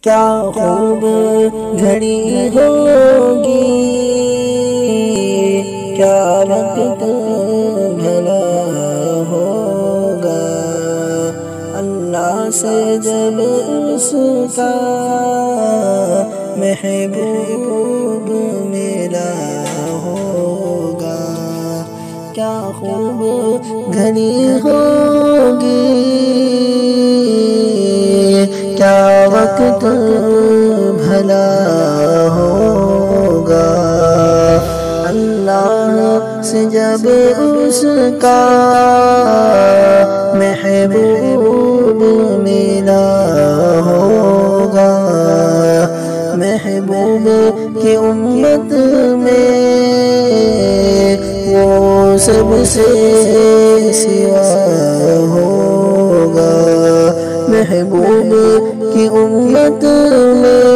کیا خوب گھڑی ہوگی، کیا وقت بھلا ہوگا، اللہ سے جب اس کا محبوب ملا ہوگا۔ کیا خوب گھڑی ہوگی، کیا وقت بھلا ہوگا، اللہ سے جب اس کا محبوب ملا ہوگا۔ محبوب کی امت میں وہ سب سے سوا ہوگا، محبوب کی امت میں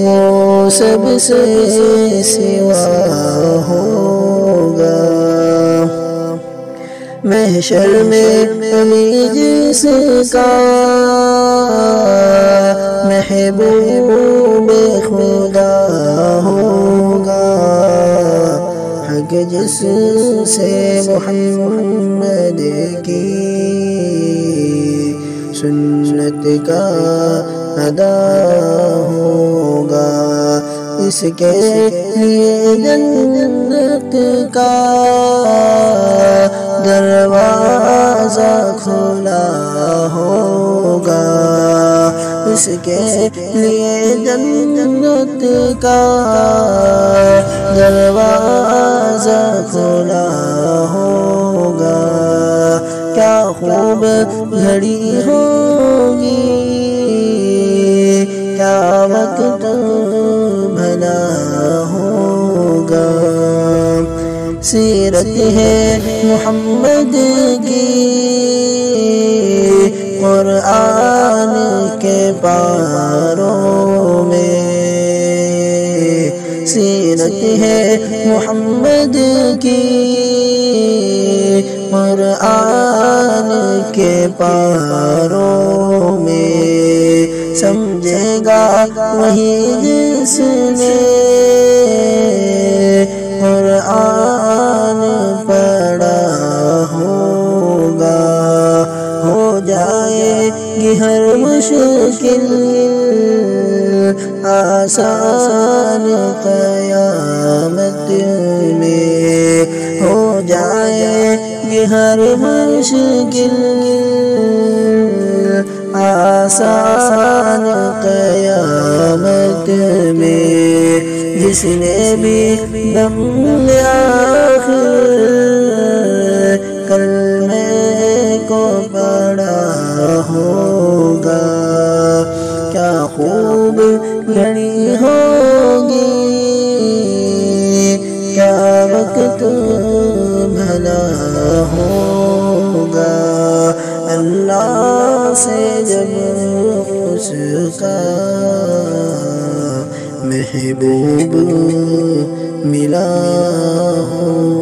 وہ سب سے سوا ہوگا۔ محشر میں علی جس کا محبوب خدا ہوگا، حق جس سے محمد کی سنت کا ادا ہوگا، اس کے لیے جنت کا دروازہ کھلا ہوگا، اس کے لیے جنت کا دروازہ کھلا ہوگا۔ کیا خوب گھڑی ہوگی، کیا وقت بھلا ہوگا۔ سیرت ہے محمد کی قرآن کے پاروں میں، سیرت ہے محمد کی قرآن کے پاروں میں، سمجھے گا وہی جس نے قرآن پڑھا ہوگا، ہو جائے گی ہر مشکل آسان قیامت میں، ہو جائے گی ہر مشکل آسان قیامت میں، جس نے بھی دم لیا کلمے کو پڑھا ہوگا۔ کیا خوب گھڑی ہوگی، کیا وقت بھلا ہوگا، اللہ سے جب اس کا محبوب ملا ہو۔